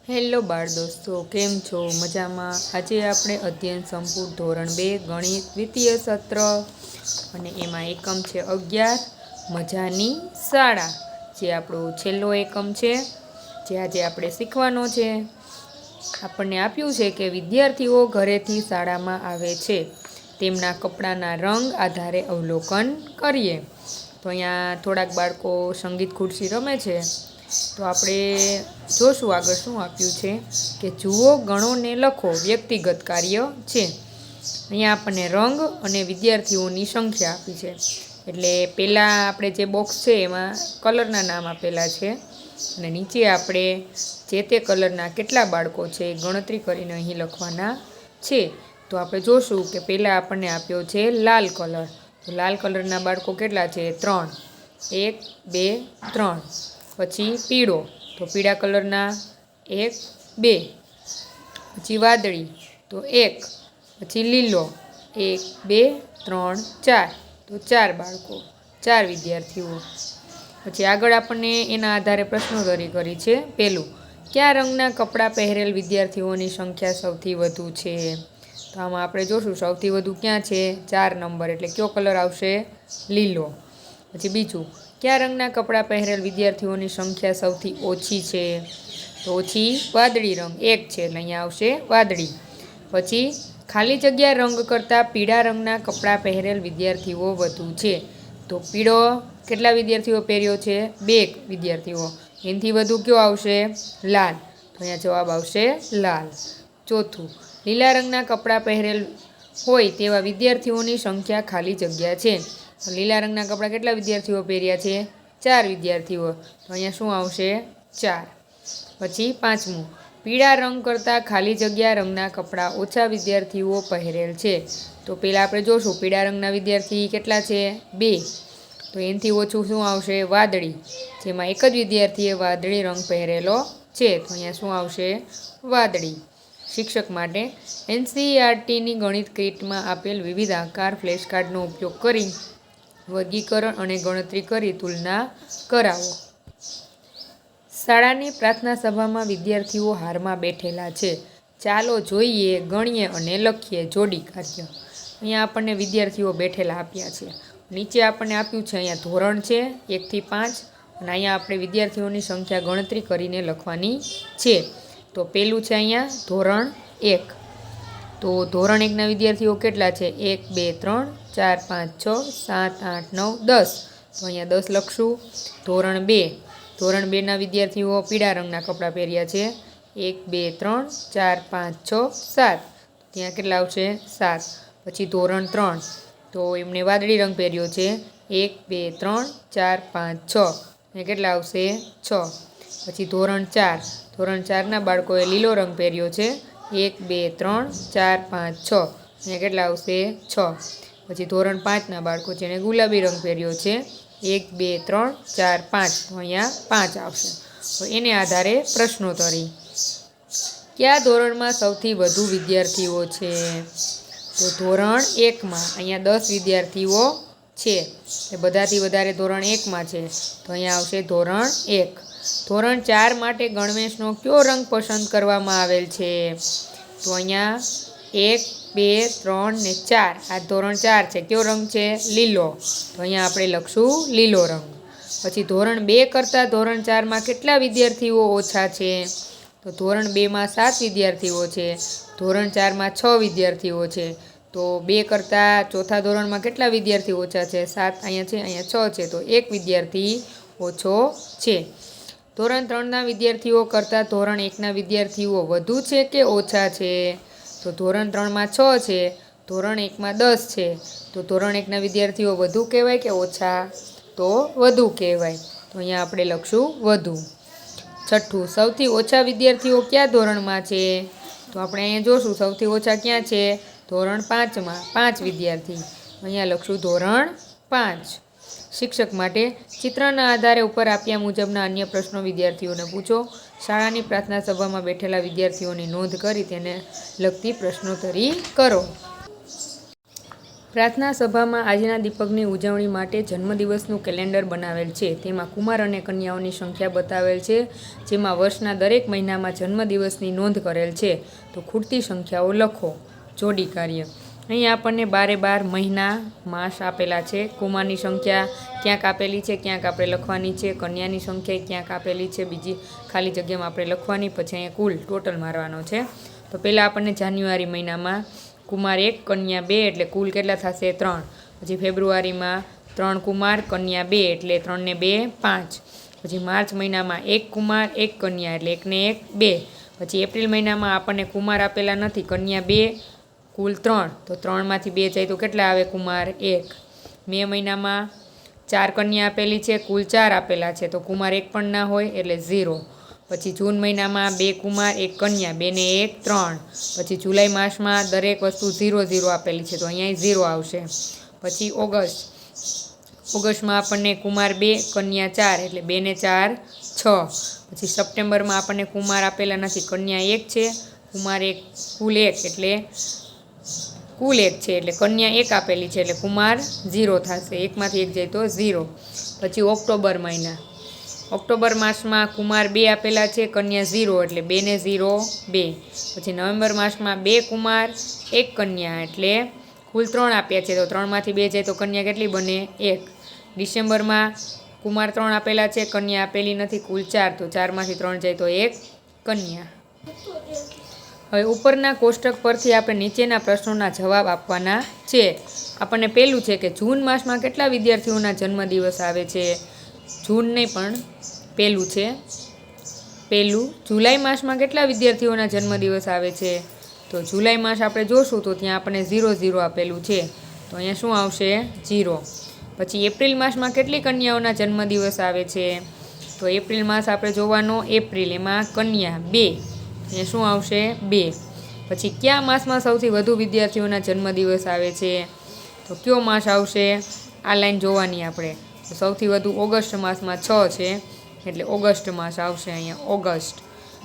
Hello બાળ દોસ્તો, કેમ છો? મજામાં? આજે આપણે અધ્યયન સંપૂર્ણ ધોરણ 2 ગણિત દ્વિતીય સત્ર અને એમાં એકમ છે 11 મજાની શાળા, જે આપણો છેલ્લો એકમ છે, જે આજે આપણે શીખવાનો છે. આપણને આપ્યું છે કે વિદ્યાર્થીઓ ઘરેથી શાળામાં આવે છે, તેમના કપડાના રંગ આધારે અવલોકન કરીએ. તો અહીંયા થોડાક બાળકો સંગીત ખુરશી રમે છે. તો આપણે જોશું આગળ શું આપ્યું છે કે જુઓ, ગણો ને લખો. વ્યક્તિગત કાર્ય છે. અહીંયા આપણને રંગ અને વિદ્યાર્થીઓની સંખ્યા આપી છે. એટલે પહેલાં આપણે જે બોક્સ છે એમાં કલરના નામ આપેલા છે અને નીચે આપણે જે તે કલરના કેટલા બાળકો છે એ ગણતરી કરીને અહીં લખવાના છે. તો આપણે જોશું કે પહેલાં આપણને આપ્યો છે લાલ કલર. તો લાલ કલરના બાળકો કેટલા છે? 3. 1 2 3. પછી પીળો, તો પીળા કલરના 1 2. પછી વાદળી, તો 1. પછી લીલો 1 2 3 4. તો 4 બાળકો, 4 વિદ્યાર્થીઓ. પછી આગળ આપણને એના આધારે પ્રશ્નોત્તરી કરી છે. પહેલું, કયા રંગના કપડાં પહેરેલ વિદ્યાર્થીઓની સંખ્યા સૌથી વધુ છે? તો આમાં આપણે જોશું સૌથી વધુ ક્યાં છે? 4 નંબર, એટલે કયો કલર આવશે? લીલો. પછી બીજું, કયા રંગના કપડાં પહેરેલ વિદ્યાર્થીઓની સંખ્યા સૌથી ઓછી છે? તો ઓછી વાદળી રંગ 1 છે, એટલે અહીંયા આવશે વાદળી. પછી ખાલી જગ્યા રંગ કરતાં પીળા રંગના કપડાં પહેરેલ વિદ્યાર્થીઓ વધુ છે. તો પીળો કેટલા વિદ્યાર્થીઓ પહેર્યો છે? 2 વિદ્યાર્થીઓ. એનાથી વધુ કયો આવશે? લાલ. તો અહીંયા જવાબ આવશે લાલ. ચોથું, લીલા રંગના કપડાં પહેરેલ હોય તેવા વિદ્યાર્થીઓની સંખ્યા ખાલી જગ્યા છે. તો લીલા રંગના કપડાં કેટલા વિદ્યાર્થીઓ પહેર્યા છે? 4 વિદ્યાર્થીઓ. તો અહીંયા શું આવશે? 4. પછી પાંચમું, પીળા રંગ કરતાં ખાલી જગ્યા રંગના કપડાં ઓછા વિદ્યાર્થીઓ પહેરેલ છે. તો પહેલાં આપણે જોશું પીળા રંગના વિદ્યાર્થી કેટલા છે? 2. તો એનાથી ઓછું શું આવશે? વાદળી, જેમાં એક જ વિદ્યાર્થીએ વાદળી રંગ પહેરેલો છે. તો અહીંયા શું આવશે? વાદળી. શિક્ષક માટે NCERTની ગણિત કીટમાં આપેલ વિવિધ આકાર ફ્લેશકાર્ડનો ઉપયોગ કરી વર્ગીકરણ અને ગણતરી કરી તુલના કરાવો. શાળાની પ્રાર્થના સભામાં વિદ્યાર્થીઓ હારમાં બેઠેલા છે. ચાલો જોઈએ, ગણીએ અને લખીએ જોડી કાર્ય. અહીંયા આપણને વિદ્યાર્થીઓ બેઠેલા આપ્યા છે. નીચે આપણને આપ્યું છે અહીંયા ધોરણ છે 1 થી 5 અને અહીંયા આપણે વિદ્યાર્થીઓની સંખ્યા ગણતરી કરીને લખવાની છે. તો પહેલું છે અહીંયા ધોરણ 1. તો ધોરણ 1ના વિદ્યાર્થીઓ કેટલા છે? 1 2 3 4 5 6 7 8 9 10. તો અહીંયા 10 લખશું. ધોરણ 2. ધોરણ 2ના વિદ્યાર્થીઓ પીળા રંગના કપડાં પહેર્યા છે. 1 2 3 4 5 6 7. ત્યાં કેટલા આવશે? 7. પછી ધોરણ 3. તો એમને વાદળી રંગ પહેર્યો છે. 1 2 3 4 5 6. અહીંયા કેટલા આવશે? 6. પછી ધોરણ 4. ધોરણ 4ના બાળકોએ લીલો રંગ પહેર્યો છે. 1 2 3 4 5 6. અહીંયા કેટલા આવશે? 6. પછી ધોરણ 5ના બાળકો જેણે ગુલાબી રંગ પહેર્યો છે. 1 2 3 4 5. તો અહીંયા 5 આવશે. તો એને આધારે પ્રશ્નોત્તરી. કયા ધોરણમાં સૌથી વધુ વિદ્યાર્થીઓ છે? તો ધોરણ 1માં અહીંયા 10 વિદ્યાર્થીઓ છે. એ બધાથી વધારે ધોરણ 1માં છે. તો અહીંયા આવશે ધોરણ 1. ધોરણ 4 માટે ગણવેશનો કયો રંગ પસંદ કરવામાં આવેલ છે? તો અહીંયા 1 2 3 ને 4. આ ધોરણ 4 છે. કયો રંગ છે? લીલો. તો અહીંયા આપણે લખશું લીલો રંગ. પછી ધોરણ 2 કરતાં ધોરણ 4માં કેટલા વિદ્યાર્થીઓ ઓછા છે? તો ધોરણ 2માં 7 વિદ્યાર્થીઓ છે. ધોરણ 4માં 6 વિદ્યાર્થીઓ છે. તો 2 કરતાં ચોથા ધોરણમાં કેટલા વિદ્યાર્થીઓ ઓછા છે? 7 અહીંયા છે, અહીંયા 6 છે. તો 1 વિદ્યાર્થી ઓછો છે. ધોરણ 3ના વિદ્યાર્થીઓ કરતાં ધોરણ 1ના વિદ્યાર્થીઓ વધુ છે કે ઓછા છે? તો ધોરણ 3માં 6 છે, ધોરણ 1માં 10 છે. તો ધોરણ 1ના વિદ્યાર્થીઓ વધુ કહેવાય કે ઓછા? તો વધુ કહેવાય. તો અહીંયા આપણે લખશું વધુ. છઠ્ઠું, સૌથી ઓછા વિદ્યાર્થીઓ કયા ધોરણમાં છે? તો આપણે અહીંયા જોશું સૌથી ઓછા ક્યાં છે? ધોરણ 5માં 5 વિદ્યાર્થી. અહીંયા લખશું ધોરણ 5. શિક્ષક માટે ચિત્રના આધારે ઉપર આપ્યા મુજબના અન્ય પ્રશ્નો વિદ્યાર્થીઓને પૂછો. શાળાની પ્રાર્થના સભામાં બેઠેલા વિદ્યાર્થીઓની નોંધ કરી તેને લગતી પ્રશ્નોત્તરી કરો. પ્રાર્થના સભામાં આજના દીપકની ઉજવણી માટે જન્મદિવસનું કેલેન્ડર બનાવેલ છે. તેમાં કુમાર અને કન્યાઓની સંખ્યા બતાવેલ છે, જેમાં વર્ષના દરેક મહિનામાં જન્મદિવસની નોંધ કરેલ છે. તો ખૂટતી સંખ્યાઓ લખો. જોડી કાર્ય. અહીં આપણને 12 મહિના માસ આપેલા છે. કુમારની સંખ્યા ક્યાંક આપેલી છે, ક્યાંક આપણે લખવાની છે. કન્યાની સંખ્યા ક્યાંક આપેલી છે, બીજી ખાલી જગ્યામાં આપણે લખવાની. પછી અહીંયા કુલ ટોટલ મારવાનો છે. તો પહેલાં આપણને જાન્યુઆરી મહિનામાં કુમાર 1 કન્યા 2 એટલે કુલ કેટલા થશે? 3. પછી ફેબ્રુઆરીમાં 3 કુમાર કન્યા 2 એટલે 3 ને 2 5. પછી માર્ચ મહિનામાં 1 કુમાર 1 કન્યા એટલે 1 ને 1 2. પછી એપ્રિલ મહિનામાં આપણને કુમાર આપેલા નથી, કન્યા 2 કુલ 3. તો 3માંથી 2 જાય તો કેટલા આવે? કુમાર 1. મે મહિનામાં 4 કન્યા આપેલી છે, કુલ 4 આપેલા છે, તો કુમાર 1 પણ ના હોય એટલે 0. પછી જૂન મહિનામાં 2 કુમાર 1 કન્યા 2 ને 1 3. પછી જુલાઈ માસમાં દરેક વસ્તુ 0 0 આપેલી છે, તો અહીંયા 0 આવશે. પછી ઓગસ્ટમાં આપણને કુમાર 2 કન્યા 4 એટલે 2 ને 4 6. પછી સપ્ટેમ્બરમાં આપણને કુમાર આપેલા નથી, કન્યા 1 છે, કુમાર 1 કુલ 1 એટલે કુલ 1 છે એટલે કન્યા 1 આપેલી છે એટલે કુમાર 0 થશે. 1માંથી 1 જાય તો 0. પછી ઓક્ટોબર માસમાં કુમાર 2 આપેલા છે, કન્યા 0 એટલે 2 ને 0 2. પછી નવેમ્બર માસમાં 2 કુમાર 1 કન્યા એટલે કુલ 3 આપ્યા છે, તો 3માંથી 2 જાય તો કન્યા કેટલી બને? 1. ડિસેમ્બરમાં કુમાર 3 આપેલા છે, કન્યા આપેલી નથી, કુલ 4, તો 4માંથી 3 જાય તો 1 કન્યા. હવે ઉપરના કોષ્ટક પરથી આપણે નીચેના પ્રશ્નોના જવાબ આપવાના છે. આપણને પહેલું છે કે જૂન માસમાં કેટલા વિદ્યાર્થીઓના જન્મદિવસ આવે છે? જૂન નહીં પણ પહેલું છે. જુલાઈ માસમાં કેટલા વિદ્યાર્થીઓના જન્મદિવસ આવે છે? તો જુલાઈ માસ આપણે જોશું તો ત્યાં આપણને 0 0 આપેલું છે, તો અહીંયા શું આવશે? 0. પછી એપ્રિલ માસમાં કેટલી કન્યાઓના જન્મદિવસ આવે છે? તો એપ્રિલ માસ આપણે જોવાનો, એપ્રિલ એમાં કન્યા 2, અહીંયા શું આવશે? 2. પછી કયા માસમાં સૌથી વધુ વિદ્યાર્થીઓના જન્મદિવસ આવે છે? તો કયો માસ આવશે? આ લાઈન જોવાની આપણે. તો સૌથી વધુ ઓગસ્ટ માસમાં 6 છે એટલે ઓગસ્ટ માસ આવશે અહીંયા, ઓગસ્ટ.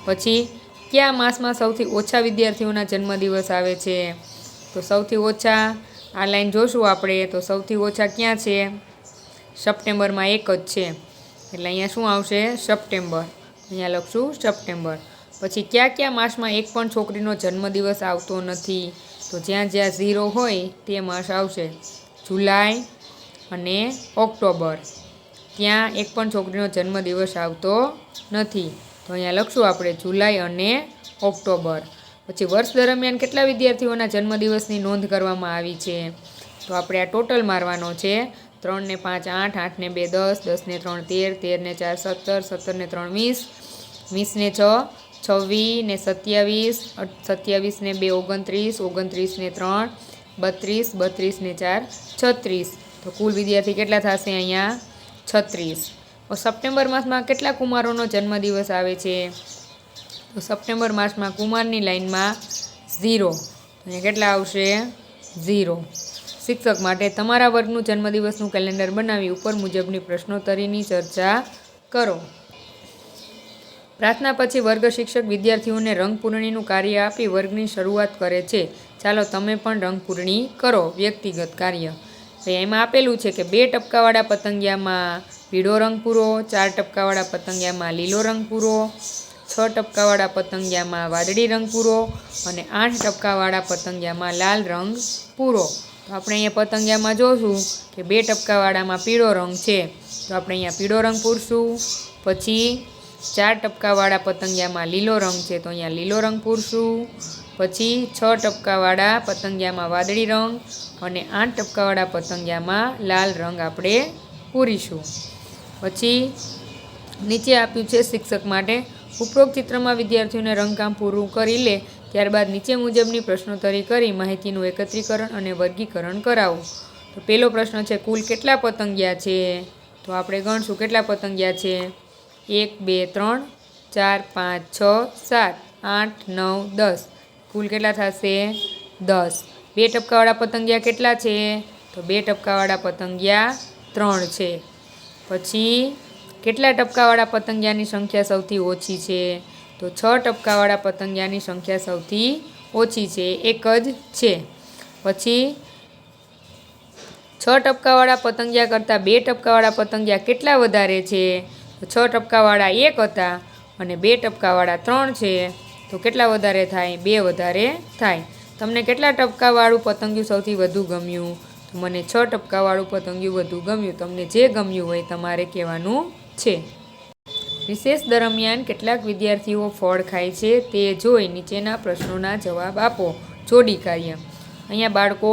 પછી કયા માસમાં સૌથી ઓછા વિદ્યાર્થીઓના જન્મદિવસ આવે છે? તો સૌથી ઓછા આ લાઈન જોશું આપણે, તો સૌથી ઓછા ક્યાં છે? સપ્ટેમ્બરમાં 1 જ છે એટલે અહીંયા શું આવશે? સપ્ટેમ્બર. અહીંયા લખશું સપ્ટેમ્બર. પછી કયા માસમાં એક પણ છોકરીનો જન્મદિવસ આવતો નથી? તો જ્યાં 0 હોય તે માસ આવશે. જુલાઈ અને ઓક્ટોબર, ત્યાં એક પણ છોકરીનો જન્મદિવસ આવતો નથી, તો અહીંયા લખશું આપણે જુલાઈ અને ઓક્ટોબર. પછી વર્ષ દરમિયાન કેટલા વિદ્યાર્થીઓના જન્મદિવસની નોંધ કરવામાં આવી છે? તો આપણે આ ટોટલ મારવાનો છે. 3 ને 5 8, 8 ને 2 10, 10 ને 3 13, 13 ને 4 17, 17 ને 3 20, 20 ને 6 26 ને 27, 27 ને 2 29, 29 ને 3 32, 32 ને 4 36. તો કુલ વિદ્યાર્થી કેટલા થશે? અહીંયા 36. સપ્ટેમ્બર માસમાં કેટલા કુમારોનો જન્મદિવસ આવે છે? તો સપ્ટેમ્બર માસમાં કુમારની લાઈનમાં 0, અહીંયા કેટલા આવશે? 0. શિક્ષક માટે તમારા વર્ગનું જન્મદિવસનું કેલેન્ડર બનાવી ઉપર મુજબની પ્રશ્નોત્તરીની ચર્ચા કરો. પ્રાર્થના પછી વર્ગ શિક્ષક વિદ્યાર્થીઓને રંગપૂરણીનું કાર્ય આપી વર્ગની શરૂઆત કરે છે. ચાલો તમે પણ રંગપૂરણી કરો. વ્યક્તિગત કાર્ય. એમાં આપેલું છે કે 2 ટપકાવાળા પતંગિયામાં પીળો રંગ પૂરો, 4 ટપકાવાળા પતંગિયામાં લીલો રંગ પૂરો, 6 ટપકાવાળા પતંગિયામાં વાદળી રંગ પૂરો અને 8 ટપકાવાળા પતંગિયામાં લાલ રંગ પૂરો. તો આપણે અહીંયા પતંગિયામાં જોશું કે 2 ટપકાવાળામાં પીળો રંગ છે, તો આપણે અહીંયા પીળો રંગ પૂરશું. પછી 4 ટપકાવાળા પતંગિયામાં લીલો રંગ છે, તો અહીંયા લીલો રંગ પૂરશું. પછી 6 ટપકાવાળા પતંગિયામાં વાદળી રંગ અને 8 ટપકાવાળા પતંગિયામાં લાલ રંગ આપણે પૂરીશું. પછી નીચે આપ્યું છે શિક્ષક માટે ઉપરોક્ત ચિત્રમાં વિદ્યાર્થીઓને રંગકામ પૂરું કરી લે, ત્યારબાદ નીચે મુજબની પ્રશ્નોત્તરી કરી માહિતીનું એકત્રીકરણ અને વર્ગીકરણ કરાવો. તો પહેલો પ્રશ્ન છે કુલ કેટલા પતંગિયા છે? તો આપણે ગણશું કેટલા પતંગિયા છે. 1 2 3 4 5 6 7 8 9 10. કુલ કેટલા થશે? 10. 2 ટપકાવાળા પતંગિયા કેટલા છે? તો 2 ટપકાવાળા પતંગિયા 3 છે. પછી કેટલા ટપકાવાળા પતંગિયાની સંખ્યા સૌથી ઓછી છે? તો 6 ટપકાવાળા પતંગિયાની સંખ્યા સૌથી ઓછી છે, 1 જ છે. પછી 6 ટપકાવાળા પતંગિયા કરતાં 2 ટપકાવાળા પતંગિયા કેટલા વધારે છે? તો 6 ટપકાવાળા 1 હતા અને 2 ટપકાવાળા 3 છે, તો કેટલા વધારે થાય? 2 વધારે થાય. તમને કેટલા ટપકાવાળું પતંગિયું સૌથી વધુ ગમ્યું? તો મને 6 ટપકાવાળું પતંગિયું વધુ ગમ્યું. તમને જે ગમ્યું હોય તમારે કહેવાનું છે. રિસેસ દરમિયાન કેટલાક વિદ્યાર્થીઓ ફળ ખાય છે તે જોઈ નીચેના પ્રશ્નોના જવાબ આપો. જોડી કાર્ય. અહીંયા બાળકો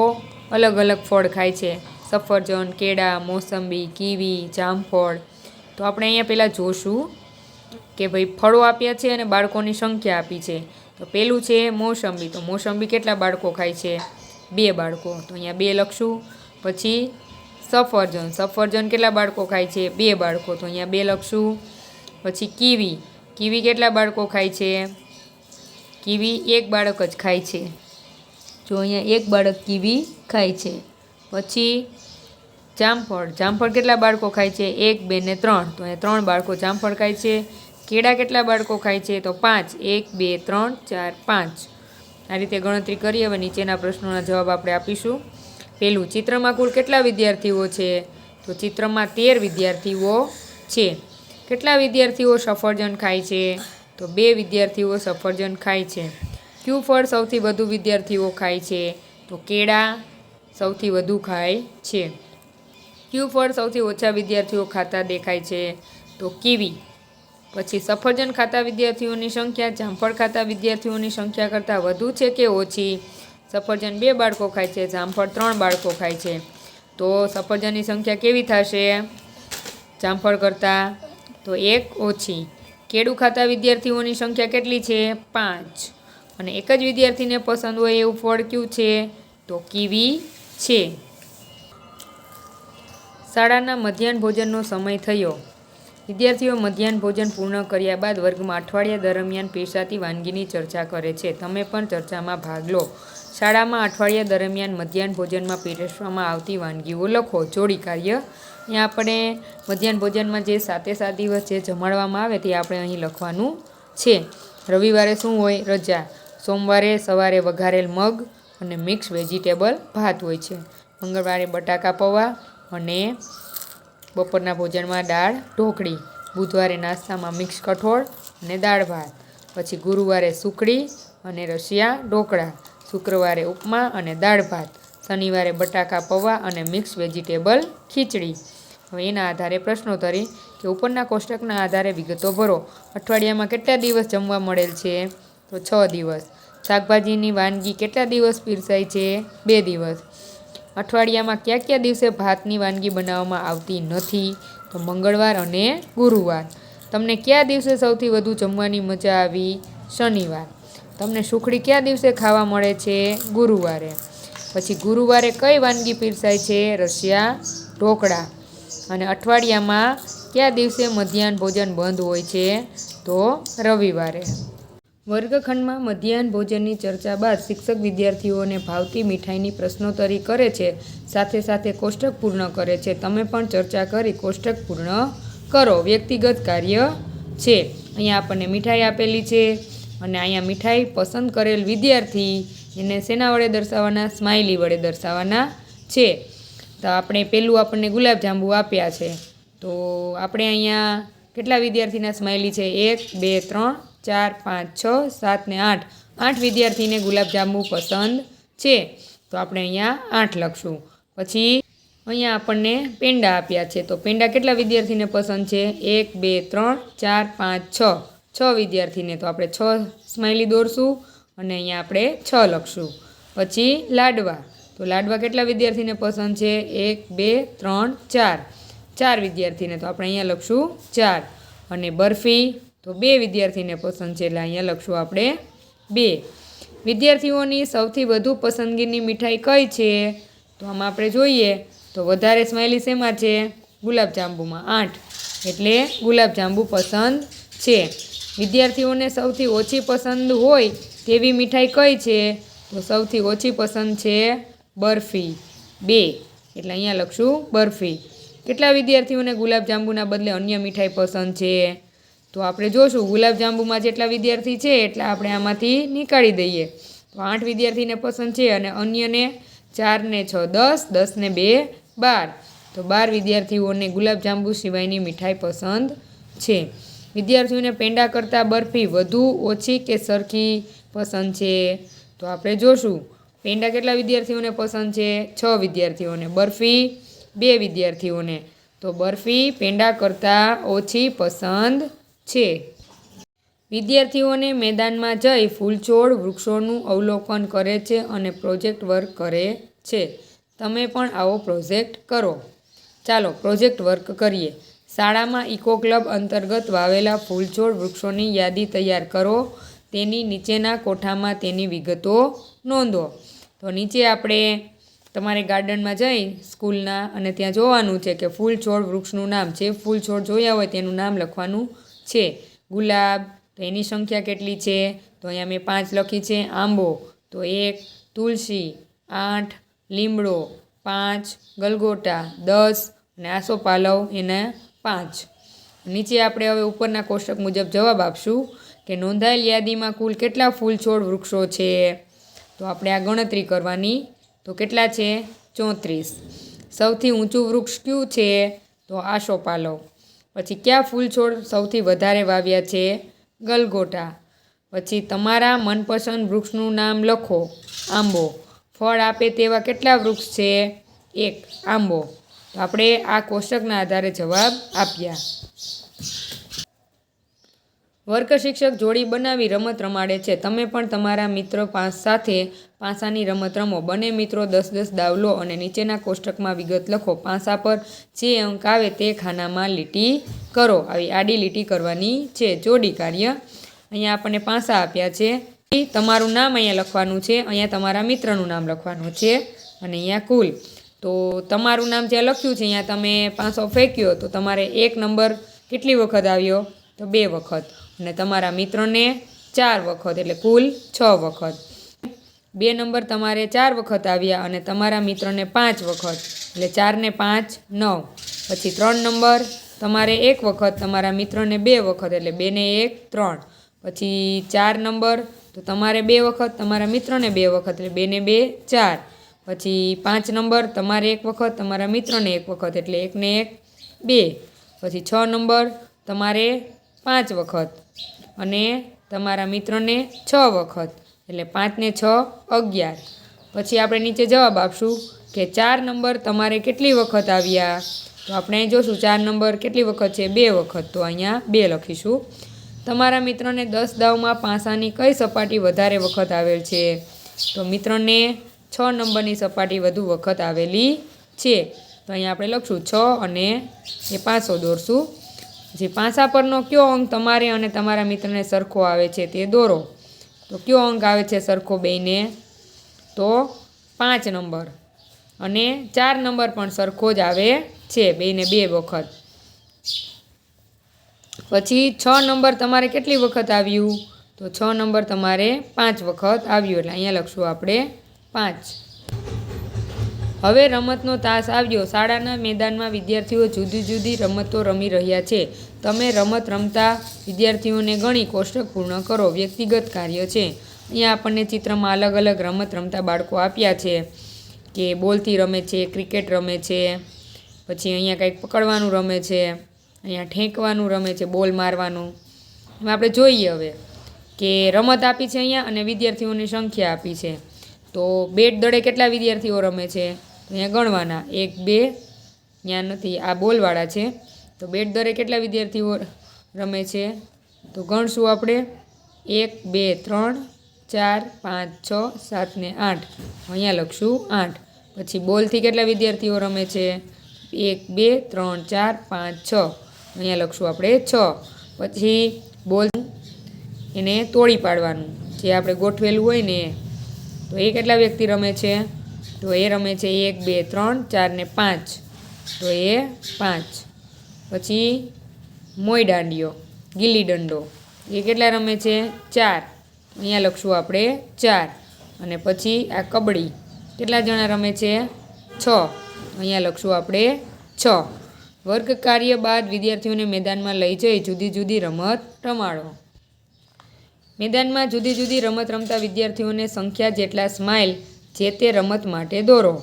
અલગ અલગ ફળ ખાય છે. સફરજન, કેળા, મોસંબી, કીવી, જામફળ. તો આપણે અહીંયા પહેલાં જોશું કે ભાઈ ફળો આપ્યા છે અને બાળકોની સંખ્યા આપી છે. તો પહેલું છે મોસંબી. તો મોસંબી કેટલા બાળકો ખાય છે? 2 બાળકો. તો અહીંયા 2 લખશું. પછી સફરજન. સફરજન કેટલા બાળકો ખાય છે? 2 બાળકો. તો અહીંયા 2 લખશું. પછી કીવી. કીવી કેટલા બાળકો ખાય છે? કીવી 1 બાળક જ ખાય છે. જો અહીંયા 1 બાળક કીવી ખાય છે. પછી જામફળ. જામફળ કેટલા બાળકો ખાય છે? 1, 2 ને 3. તો અહીંયા 3 બાળકો જામફળ ખાય છે. કેળા કેટલા બાળકો ખાય છે? તો 5. 1, 2, 3, 4, 5. આ રીતે ગણતરી કરી હવે નીચેના પ્રશ્નોના જવાબ આપણે આપીશું. પહેલું, ચિત્રમાં કુલ કેટલા વિદ્યાર્થીઓ છે? તો ચિત્રમાં 13 વિદ્યાર્થીઓ છે. કેટલા વિદ્યાર્થીઓ સફરજન ખાય છે? તો 2 વિદ્યાર્થીઓ સફરજન ખાય છે. કયું ફળ સૌથી વધુ વિદ્યાર્થીઓ ખાય છે? તો કેળા સૌથી વધુ ખાય છે. કયું ફળ સૌથી ઓછા વિદ્યાર્થીઓ ખાતા દેખાય છે? તો કીવી. પછી સફરજન ખાતા વિદ્યાર્થીઓની સંખ્યા જામફળ ખાતા વિદ્યાર્થીઓની સંખ્યા કરતાં વધુ છે કે ઓછી? સફરજન 2 બાળકો ખાય છે, જામફળ 3 બાળકો ખાય છે. તો સફરજનની સંખ્યા કેવી થશે જામફળ કરતાં? તો 1 ઓછી. કેળું ખાતા વિદ્યાર્થીઓની સંખ્યા કેટલી છે? 5. અને એક જ વિદ્યાર્થીને પસંદ હોય એવું ફળ કયું છે? તો કીવી છે. શાળાના મધ્યાહન ભોજનનો સમય થયો. વિદ્યાર્થીઓ મધ્યાહન ભોજન પૂર્ણ કર્યા બાદ વર્ગમાં અઠવાડિયા દરમિયાન પીરસાતી વાનગીની ચર્ચા કરે છે. તમે પણ ચર્ચામાં ભાગ લો. શાળામાં અઠવાડિયા દરમિયાન મધ્યાહન ભોજનમાં પીરસવામાં આવતી વાનગીઓ લખો. જોડી કાર્ય. અહીંયા આપણે મધ્યાહન ભોજનમાં જે 7 દિવસ જે જમાડવામાં આવે તે આપણે અહીં લખવાનું છે. રવિવારે શું હોય? રજા. સોમવારે સવારે વઘારેલ મગ અને મિક્સ વેજીટેબલ ભાત હોય છે. મંગળવારે બટાકા પૌવા અને બપોરના ભોજનમાં દાળ ઢોકળી. બુધવારે નાસ્તામાં મિક્સ કઠોળ અને દાળ ભાત. પછી ગુરુવારે સુખડી અને રશિયા ઢોકળા. શુક્રવારે ઉપમા અને દાળ ભાત. શનિવારે બટાકા પૌવા અને મિક્સ વેજીટેબલ ખીચડી. હવે એના આધારે પ્રશ્નોત્તરી કે ઉપરના કોષ્ટકના આધારે વિગતો ભરો. અઠવાડિયામાં કેટલા દિવસ જમવા મળેલ છે? તો 6 દિવસ. શાકભાજીની વાનગી કેટલા દિવસ પીરસાય છે? 2 દિવસ. અઠવાડિયામાં કયા દિવસે ભાતની વાનગી બનાવવામાં આવતી નથી? તો મંગળવાર અને ગુરુવાર. તમને કયા દિવસે સૌથી વધુ જમવાની મજા આવી? શનિવાર. તમને સુખડી કયા દિવસે ખાવા મળે છે? ગુરુવારે. પછી ગુરુવારે કઈ વાનગી પીરસાય છે? રશિયા ઢોકળા. અને અઠવાડિયામાં કયા દિવસે મધ્યાહન ભોજન બંધ હોય છે? તો રવિવારે. વર્ગખંડમાં મધ્યાહન ભોજનની ચર્ચા બાદ શિક્ષક વિદ્યાર્થીઓને ભાવતી મીઠાઈની પ્રશ્નોત્તરી કરે છે. સાથે સાથે કોષ્ટક પૂર્ણ કરે છે. તમે પણ ચર્ચા કરી કોષ્ટક પૂર્ણ કરો. વ્યક્તિગત કાર્ય છે. અહીંયા આપણને મીઠાઈ આપેલી છે અને અહીંયા મીઠાઈ પસંદ કરેલ વિદ્યાર્થી એને શેના વડે દર્શાવવાના? સ્માઇલી વડે દર્શાવવાના છે. તો આપણે પહેલું આપણને ગુલાબજાંબુ આપ્યા છે. તો આપણે અહીંયા કેટલા વિદ્યાર્થીના સ્માઇલી છે? 1, 2, 3, 4, 5, 6, 7 ને 8. 8 વિદ્યાર્થીને ગુલાબજાંબુ પસંદ છે. તો આપણે અહીંયા 8 લખશું. પછી અહીંયા આપણને પેંડા આપ્યા છે. તો પેંડા કેટલા વિદ્યાર્થીને પસંદ છે? 1, 2, 3, 4, 5, 6. 6 વિદ્યાર્થીને. તો આપણે 6 સ્માઇલી દોરશું અને અહીંયા આપણે 6 લખશું. પછી લાડવા. તો લાડવા કેટલા વિદ્યાર્થીને પસંદ છે? 1, 2, 3, 4. 4 વિદ્યાર્થીને. તો આપણે અહીંયા લખશું 4. અને બરફી તો 2 વિદ્યાર્થીને પસંદ છે એટલે અહીંયા લખશું આપણે 2. વિદ્યાર્થીઓની સૌથી વધુ પસંદગીની મીઠાઈ કઈ છે? તો આમાં આપણે જોઈએ તો વધારે સ્માઇલી શેમાં છે? ગુલાબજાંબુમાં 8. એટલે ગુલાબજાંબુ પસંદ છે. વિદ્યાર્થીઓને સૌથી ઓછી પસંદ હોય તેવી મીઠાઈ કઈ છે? તો સૌથી ઓછી પસંદ છે બરફી 2. એટલે અહીંયા લખશું બરફી. કેટલા વિદ્યાર્થીઓને ગુલાબજાંબુના બદલે અન્ય મીઠાઈ પસંદ છે? તો આપણે જોશું ગુલાબજાંબુમાં જેટલા વિદ્યાર્થી છે એટલા આપણે આમાંથી નીકાળી દઈએ. તો 8 વિદ્યાર્થીને પસંદ છે અને અન્યને 4 ને 6 10, 10 ને 2 12. તો 12 વિદ્યાર્થીઓને ગુલાબજાંબુ સિવાયની મીઠાઈ પસંદ છે. વિદ્યાર્થીઓને પેંડા કરતાં બરફી વધુ, ઓછી કે સરખી પસંદ છે? તો આપણે જોશું પેંડા કેટલા વિદ્યાર્થીઓને પસંદ છે? 6 વિદ્યાર્થીઓને. બરફી 2 વિદ્યાર્થીઓને. તો બરફી પેંડા કરતાં ઓછી પસંદ છે. વિદ્યાર્થીઓને મેદાનમાં જઈ ફૂલછોડ, વૃક્ષોનું અવલોકન કરે છે અને પ્રોજેક્ટ વર્ક કરે છે. તમે પણ આવો પ્રોજેક્ટ કરો. ચાલો પ્રોજેક્ટ વર્ક કરીએ. શાળામાં ઇકો ક્લબ અંતર્ગત વાવેલા ફૂલછોડ, વૃક્ષોની યાદી તૈયાર કરો. તેની નીચેના કોઠામાં તેની વિગતો નોંધો. તો નીચે આપણે તમારે ગાર્ડનમાં જઈ સ્કૂલના અને ત્યાં જોવાનું છે કે ફૂલ છોડ વૃક્ષનું નામ છે. ફૂલ છોડ જોયા હોય તેનું નામ લખવાનું છે. ગુલાબ તો એની સંખ્યા કેટલી છે? તો અહીંયા મેં 5 લખી છે. આંબો તો 1, તુલસી 8, લીમડો 5, ગલગોટા 10 અને આસોપાલવ એના 5. નીચે આપણે હવે ઉપરના કોષ્ટક મુજબ જવાબ આપશું કે નોંધાયેલ યાદીમાં કુલ કેટલા ફૂલ છોડ વૃક્ષો છે? તો આપણે આ ગણતરી કરવાની. તો કેટલા છે? 34. સૌથી ઊંચું વૃક્ષ કયું છે? તો આસોપાલવ. પછી કયા ફૂલ છોડ સૌથી વધારે વાવ્યા છે? ગલગોટા. પછી તમારા મનપસંદ વૃક્ષનું નામ લખો. આંબો. ફળ આપે તેવા કેટલા વૃક્ષ છે? 1 આંબો. તો આપણે આ કોષ્ટકના આધારે જવાબ આપ્યા. વર્ગ શિક્ષક જોડી બનાવી રમત રમાડે છે. તમે પણ તમારા મિત્રો સાથે પાંસાની રમત રમો. બંને મિત્રો 10-10 દાવ લો અને નીચેના કોષ્ટકમાં વિગત લખો. પાંસા પર જે અંક આવે તે ખાનામાં લીટી કરો. આવી આડી લીટી કરવાની છે. જોડી કાર્ય. અહીંયા આપણને પાંસા આપ્યા છે. તમારું નામ અહીંયા લખવાનું છે. અહીંયા તમારા મિત્રનું નામ લખવાનું છે અને અહીંયા કુલ. તો તમારું નામ જ્યાં લખ્યું છે અહીંયા તમે પાંસો ફેંક્યો તો તમારે 1 નંબર કેટલી વખત આવ્યો? તો 2 વખત. અને તમારા મિત્રને 4 વખત એટલે કુલ 6 વખત. 2 નંબર તમારે 4 વખત આવ્યા અને તમારા મિત્રને 5 વખત એટલે 4 ને 5 9. પછી 3 નંબર તમારે 1 વખત, તમારા મિત્રને 2 વખત એટલે 2 ને 1 3. પછી 4 નંબર તો તમારે 2 વખત, તમારા મિત્રને 2 વખત એટલે 2 ને 2 4. પછી 5 નંબર તમારે 1 વખત, તમારા મિત્રને 1 વખત એટલે 1 ને 1 2. પછી 6 નંબર તમારે 5 વખત અને તમારા મિત્રને 6 વખત એટલે 5 ને 6 11. પછી આપણે નીચે જવાબ આપશું કે 4 નંબર તમારે કેટલી વખત આવ્યા? તો આપણે અહીં જોશું 4 નંબર કેટલી વખત છે? 2 વખત. તો અહીંયા 2 લખીશું. તમારા મિત્રને 10 દાવમાં પાંસાની કઈ સપાટી વધારે વખત આવેલ છે? તો મિત્રને 6 નંબરની સપાટી વધુ વખત આવેલી છે. તો અહીંયા આપણે લખશું 6 અને એ 500 દોરશું. જે પાંસા પરનો કયો અંક તમારે અને તમારા મિત્રને સરખો આવે છે તે દોરો. તો કયો અંક આવે છે સરખો બેયને? તો 5 નંબર. અને 4 નંબર પણ સરખો જ આવે છે બેયને 2 વખત. પછી 6 નંબર તમારે કેટલી વખત આવ્યું? તો 6 નંબર તમારે 5 વખત આવ્યું એટલે અહીંયા લખશું આપણે 5. હવે રમતનો તાસ આવ્યો. શાળાના મેદાનમાં વિદ્યાર્થીઓ જુદી જુદી રમતો રમી રહ્યા છે. તમે રમત રમતા વિદ્યાર્થીઓને ગણી કોષ્ટક પૂર્ણ કરો. વ્યક્તિગત કાર્ય છે. અહીંયા આપણને ચિત્રમાં અલગ અલગ રમત રમતા બાળકો આપ્યા છે કે બોલથી રમે છે, ક્રિકેટ રમે છે, પછી અહીંયા કંઈક પકડવાનું રમે છે, અહીંયા ઠેંકવાનું રમે છે, બોલ મારવાનું. એમાં આપણે જોઈએ હવે કે રમત આપી છે અહીંયા અને વિદ્યાર્થીઓની સંખ્યા આપી છે. તો બેટ દળે કેટલા વિદ્યાર્થીઓ રમે છે? તો અહીંયા ગણવાના 1 2. ત્યાં નથી, આ બોલવાળા છે. તો બેટ દળે કેટલા વિદ્યાર્થીઓ રમે છે? તો ગણશું આપણે 1 2 3 4 5 6 7 ને 8. અહીંયા લખશું 8. પછી બોલથી કેટલા વિદ્યાર્થીઓ રમે છે? 1 2 3 4 5 6. અહીંયા લખશું આપણે 6. પછી બોલ એને તોડી પાડવાનું જે આપણે ગોઠવેલું હોય ને. તો એ કેટલા વ્યક્તિ રમે છે? તો એ રમે છે 1 2 3 4 ને 5. તો એ 5. પછી મોય દાંડિયો, ગિલ્લી દંડો, એ કેટલા રમે છે? 4. અહીંયા લખશું આપણે 4. અને પછી આ કબડ્ડી કેટલા જણા રમે છે? 6. અહીંયા લખશું આપણે 6. વર્ગ કાર્ય બાદ વિદ્યાર્થીઓને મેદાનમાં લઈ જઈ જુદી જુદી રમત રમાડો. મેદાનમાં જુદી જુદી રમત રમતા વિદ્યાર્થીઓને સંખ્યા જેટલા સ્માઇલ જે તે રમત માટે દોરો.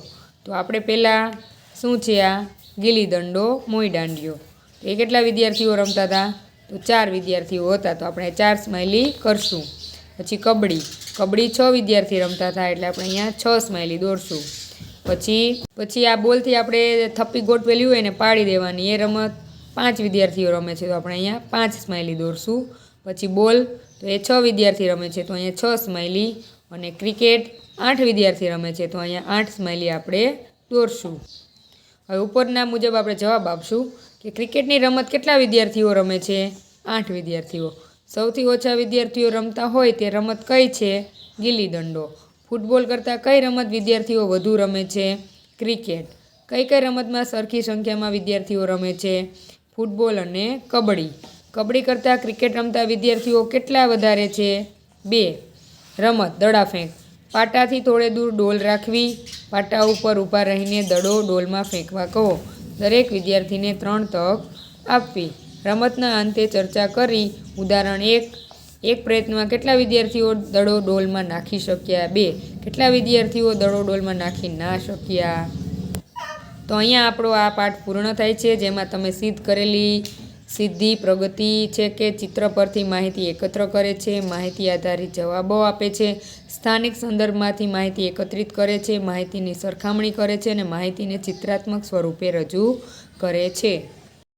તો આપણે પહેલાં શું છે આ? ગીલી દંડો, મોઈ દાંડિયો. એ કેટલા વિદ્યાર્થીઓ રમતા હતા? તો 4 વિદ્યાર્થીઓ હતા. તો આપણે 4 સ્માઇલી કરશું. પછી કબડ્ડી. કબડ્ડી 6 વિદ્યાર્થી રમતા હતા એટલે આપણે અહીંયા 6 સ્માઇલી દોરશું. પછી આ બોલથી આપણે થપ્પી ગોઠવેલી હોય ને પાડી દેવાની, એ રમત 5 વિદ્યાર્થીઓ રમે છે તો આપણે અહીંયા 5 સ્માઇલી દોરશું. પછી બોલ તો એ 6 વિદ્યાર્થી રમે છે તો અહીંયા 6 સ્માઇલી. અને ક્રિકેટ 8 વિદ્યાર્થી રમે છે તો અહીંયા 8 સ્માઇલી આપણે દોરશું. હવે ઉપરના મુજબ આપણે જવાબ આપશું કે ક્રિકેટની રમત કેટલા વિદ્યાર્થીઓ રમે છે? 8 વિદ્યાર્થીઓ. સૌથી ઓછા વિદ્યાર્થીઓ રમતા હોય તે રમત કઈ છે? ગીલી દંડો. ફૂટબોલ કરતાં કઈ રમત વિદ્યાર્થીઓ વધુ રમે છે? ક્રિકેટ. કઈ રમતમાં સરખી સંખ્યામાં વિદ્યાર્થીઓ રમે છે? ફૂટબોલ અને કબડ્ડી. કબડ્ડી કરતાં ક્રિકેટ રમતા વિદ્યાર્થીઓ કેટલા વધારે છે? 2. રમત દડા ફેંક. પાટાથી થોડે દૂર ડોલ રાખવી, પાટા ઉપર ઊભા રહીને દડો ડોલમાં ફેંકવા કહો. દરેક વિદ્યાર્થીને 3 તક આપવી. રમતના અંતે ચર્ચા કરી. ઉદાહરણ 1. એક પ્રયત્નમાં કેટલા વિદ્યાર્થીઓ દડો ડોલમાં નાખી શક્યા? 2. કેટલા વિદ્યાર્થીઓ દડો ડોલમાં નાખી ના શક્યા? તો અહીંયા આપણો આ પાઠ પૂર્ણ થાય છે, જેમાં તમે સિદ્ધ કરેલી સિદ્ધિ પ્રગતિ છે કે ચિત્ર પરથી માહિતી એકત્ર કરે છે, માહિતી આધારિત જવાબો આપે છે, સ્થાનિક સંદર્ભમાંથી માહિતી એકત્રિત કરે છે, માહિતીની સરખામણી કરે છે અને માહિતીને ચિત્રાત્મક સ્વરૂપે રજૂ કરે છે.